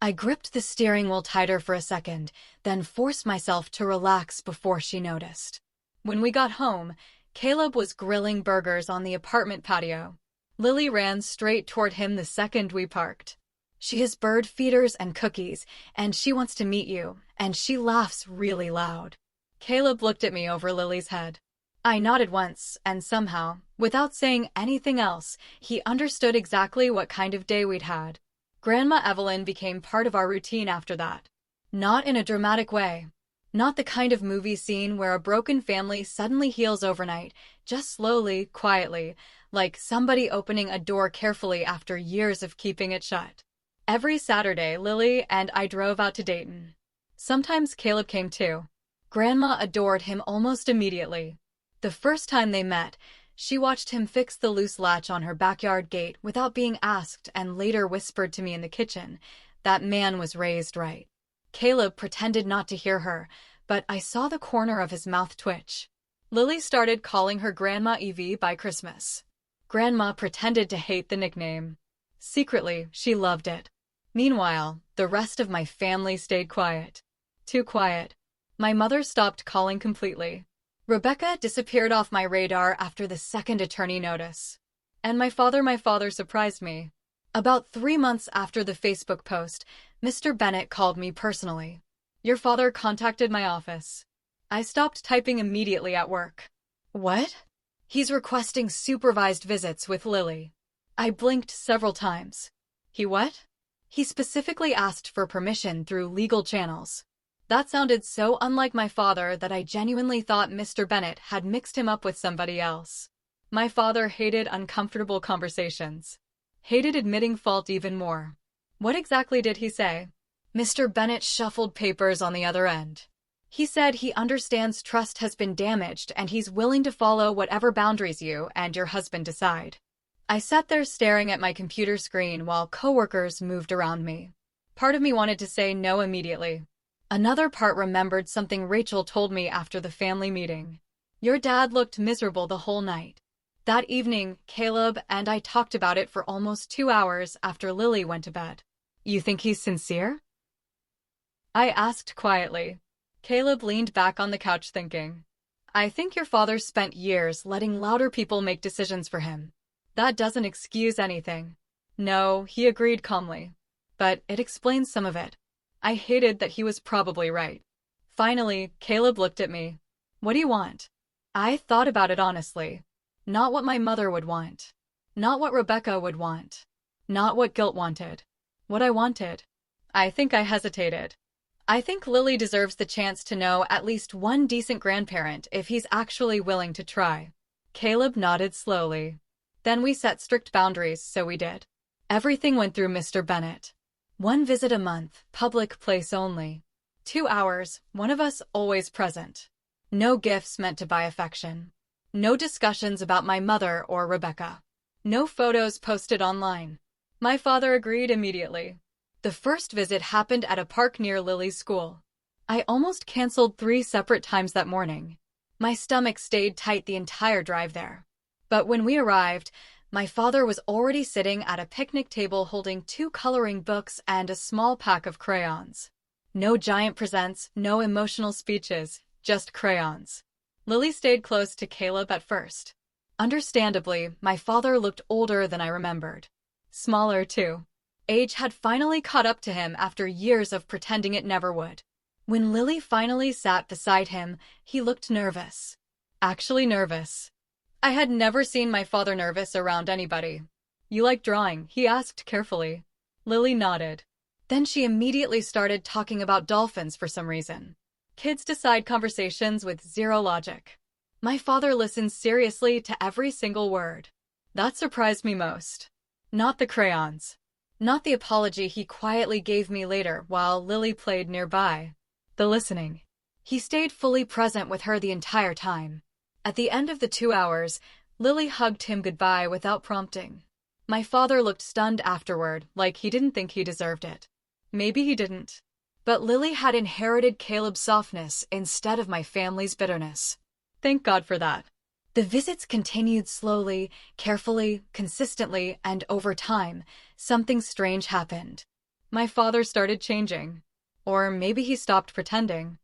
I gripped the steering wheel tighter for a second, then forced myself to relax before she noticed. When we got home, Caleb was grilling burgers on the apartment patio. Lily ran straight toward him the second we parked. "She has bird feeders and cookies, and she wants to meet you, and she laughs really loud." Caleb looked at me over Lily's head. I nodded once, and somehow, without saying anything else, he understood exactly what kind of day we'd had. Grandma Evelyn became part of our routine after that. Not in a dramatic way. Not the kind of movie scene where a broken family suddenly heals overnight, just slowly, quietly, like somebody opening a door carefully after years of keeping it shut. Every Saturday, Lily and I drove out to Dayton. Sometimes Caleb came too. Grandma adored him almost immediately. The first time they met, she watched him fix the loose latch on her backyard gate without being asked and later whispered to me in the kitchen, "That man was raised right." Caleb pretended not to hear her, but I saw the corner of his mouth twitch. Lily started calling her Grandma Evie by Christmas. Grandma pretended to hate the nickname. Secretly, she loved it. Meanwhile, the rest of my family stayed quiet. Too quiet. My mother stopped calling completely. Rebecca disappeared off my radar after the second attorney notice. And my father surprised me. About 3 months after the Facebook post, Mr. Bennett called me personally. "Your father contacted my office." I stopped typing immediately at work. "What?" "He's requesting supervised visits with Lily." I blinked several times. "He what?" "He specifically asked for permission through legal channels." That sounded so unlike my father that I genuinely thought Mr. Bennett had mixed him up with somebody else. My father hated uncomfortable conversations. Hated admitting fault even more. What exactly did he say? Mr. Bennett shuffled papers on the other end. He said he understands trust has been damaged and he's willing to follow whatever boundaries you and your husband decide. I sat there staring at my computer screen while coworkers moved around me. Part of me wanted to say no immediately. Another part remembered something Rachel told me after the family meeting. "Your dad looked miserable the whole night." That evening, Caleb and I talked about it for almost 2 hours after Lily went to bed. "You think he's sincere?" I asked quietly. Caleb leaned back on the couch thinking. "I think your father spent years letting louder people make decisions for him. That doesn't excuse anything." "No," he agreed calmly. "But it explains some of it." I hated that he was probably right. Finally, Caleb looked at me. "What do you want?" I thought about it honestly. Not what my mother would want. Not what Rebecca would want. Not what Guilt wanted. What I wanted. I think I hesitated. I think Lily deserves the chance to know at least one decent grandparent if he's actually willing to try. Caleb nodded slowly. Then we set strict boundaries, so we did. Everything went through Mr. Bennett. 1 visit a month, public place only. 2 hours, one of us always present. No gifts meant to buy affection. No discussions about my mother or Rebecca. No photos posted online. My father agreed immediately. The first visit happened at a park near Lily's school. I almost canceled 3 separate times that morning. My stomach stayed tight the entire drive there. But when we arrived, my father was already sitting at a picnic table holding 2 coloring books and a small pack of crayons. No giant presents, no emotional speeches, just crayons. Lily stayed close to Caleb at first. Understandably, my father looked older than I remembered. Smaller, too. Age had finally caught up to him after years of pretending it never would. When Lily finally sat beside him, he looked nervous. Actually nervous. I had never seen my father nervous around anybody. "You like drawing?" he asked carefully. Lily nodded. Then she immediately started talking about dolphins for some reason. Kids decide conversations with zero logic. My father listened seriously to every single word. That surprised me most. Not the crayons. Not the apology he quietly gave me later while Lily played nearby. The listening. He stayed fully present with her the entire time. At the end of the 2 hours, Lily hugged him goodbye without prompting. My father looked stunned afterward, like he didn't think he deserved it. Maybe he didn't. But Lily had inherited Caleb's softness instead of my family's bitterness. Thank God for that. The visits continued slowly, carefully, consistently, and over time, something strange happened. My father started changing. Or maybe he stopped pretending.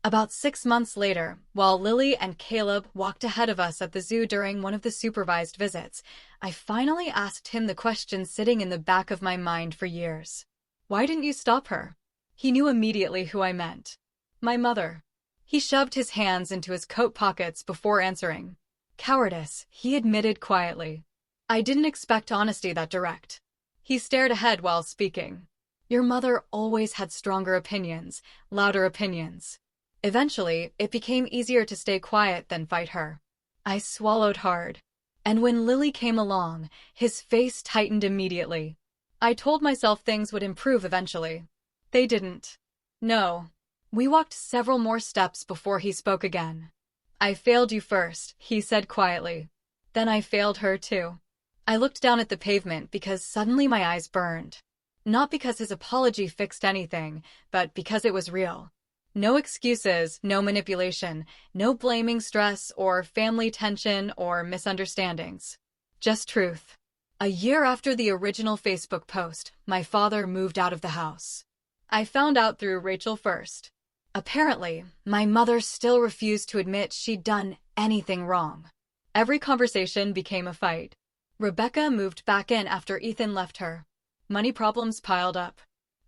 About 6 months later, while Lily and Caleb walked ahead of us at the zoo during one of the supervised visits, I finally asked him the question sitting in the back of my mind for years. "Why didn't you stop her?" He knew immediately who I meant. My mother. He shoved his hands into his coat pockets before answering. "Cowardice," he admitted quietly. I didn't expect honesty that direct. He stared ahead while speaking. "Your mother always had stronger opinions, louder opinions." Eventually, it became easier to stay quiet than fight her. I swallowed hard. And when Lily came along, his face tightened immediately. I told myself things would improve eventually. They didn't. No. We walked several more steps before he spoke again. "I failed you first," he said quietly. Then I failed her too. I looked down at the pavement because suddenly my eyes burned. Not because his apology fixed anything, but because it was real. No excuses, no manipulation, no blaming stress or family tension or misunderstandings. Just truth. A year after the original Facebook post, my father moved out of the house. I found out through Rachel first. Apparently, my mother still refused to admit she'd done anything wrong. Every conversation became a fight. Rebecca moved back in after Ethan left her. Money problems piled up.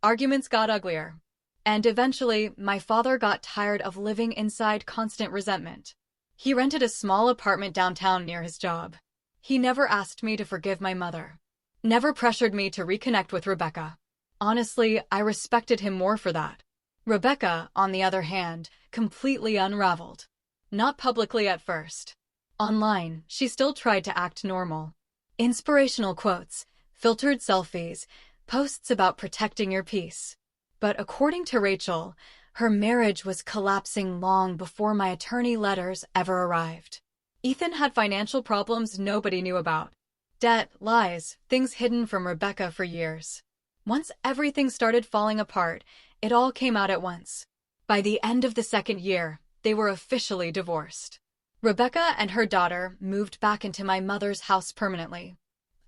Arguments got uglier. And eventually, my father got tired of living inside constant resentment. He rented a small apartment downtown near his job. He never asked me to forgive my mother. Never pressured me to reconnect with Rebecca. Honestly, I respected him more for that. Rebecca, on the other hand, completely unraveled. Not publicly at first. Online, she still tried to act normal. Inspirational quotes, filtered selfies, posts about protecting your peace. But according to Rachel, her marriage was collapsing long before my attorney letters ever arrived. Ethan had financial problems nobody knew about. Debt, lies, things hidden from Rebecca for years. Once everything started falling apart, it all came out at once. By the end of the 2nd year, they were officially divorced. Rebecca and her daughter moved back into my mother's house permanently.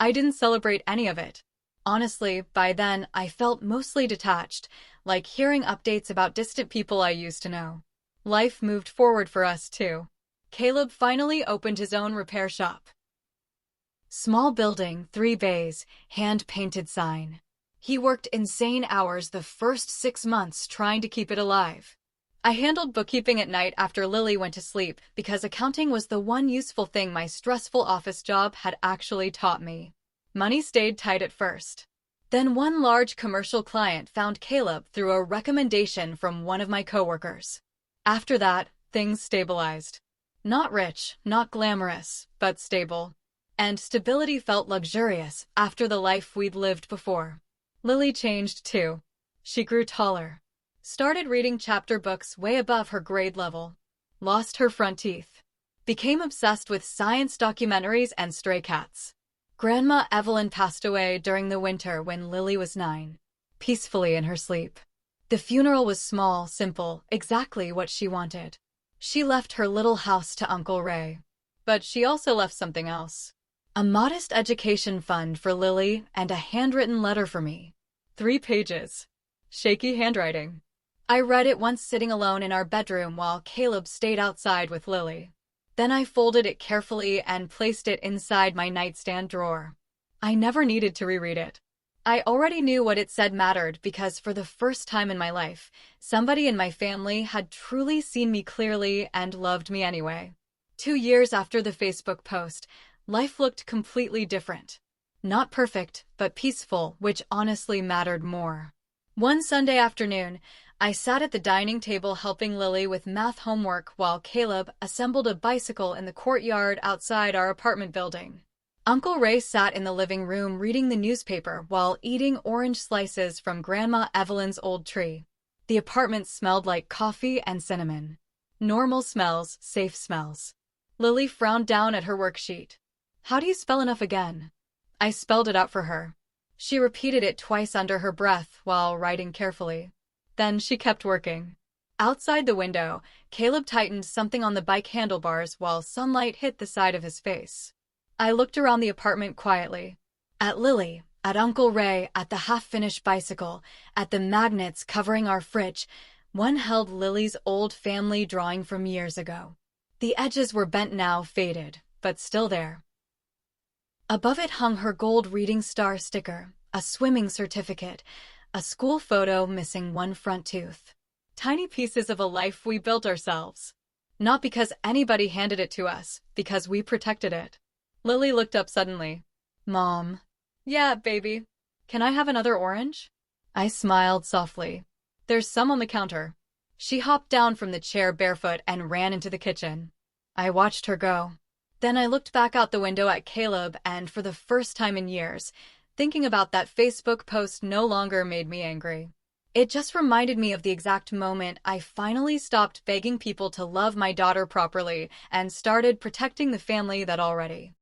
I didn't celebrate any of it. Honestly, by then, I felt mostly detached, like hearing updates about distant people I used to know. Life moved forward for us, too. Caleb finally opened his own repair shop. Small building, 3 bays, hand-painted sign. He worked insane hours the first 6 months trying to keep it alive. I handled bookkeeping at night after Lily went to sleep because accounting was the one useful thing my stressful office job had actually taught me. Money stayed tight at first. Then one large commercial client found Caleb through a recommendation from one of my coworkers. After that, things stabilized. Not rich, not glamorous, but stable. And stability felt luxurious after the life we'd lived before. Lily changed too. She grew taller. Started reading chapter books way above her grade level. Lost her front teeth. Became obsessed with science documentaries and stray cats. Grandma Evelyn passed away during the winter when Lily was 9, peacefully in her sleep. The funeral was small, simple, exactly what she wanted. She left her little house to Uncle Ray. But she also left something else. A modest education fund for Lily and a handwritten letter for me. 3 pages. Shaky handwriting. I read it once sitting alone in our bedroom while Caleb stayed outside with Lily. Then I folded it carefully and placed it inside my nightstand drawer. I never needed to reread it. I already knew what it said mattered because for the first time in my life, somebody in my family had truly seen me clearly and loved me anyway. 2 years after the Facebook post, life looked completely different. Not perfect, but peaceful, which honestly mattered more. One Sunday afternoon, I sat at the dining table helping Lily with math homework while Caleb assembled a bicycle in the courtyard outside our apartment building. Uncle Ray sat in the living room reading the newspaper while eating orange slices from Grandma Evelyn's old tree. The apartment smelled like coffee and cinnamon. Normal smells, safe smells. Lily frowned down at her worksheet. "How do you spell enough again?" I spelled it out for her. She repeated it twice under her breath while writing carefully. Then she kept working. Outside the window, Caleb tightened something on the bike handlebars while sunlight hit the side of his face. I looked around the apartment quietly. At Lily, at Uncle Ray, at the half-finished bicycle, at the magnets covering our fridge. One held Lily's old family drawing from years ago. The edges were bent now, faded, but still there. Above it hung her gold reading star sticker, a swimming certificate, a school photo missing one front tooth. Tiny pieces of a life we built ourselves. Not because anybody handed it to us, because we protected it. Lily looked up suddenly. "Mom." "Yeah, baby. Can I have another orange?" I smiled softly. "There's some on the counter." She hopped down from the chair barefoot and ran into the kitchen. I watched her go. Then I looked back out the window at Caleb and for the first time in years, thinking about that Facebook post no longer made me angry. It just reminded me of the exact moment I finally stopped begging people to love my daughter properly and started protecting the family that already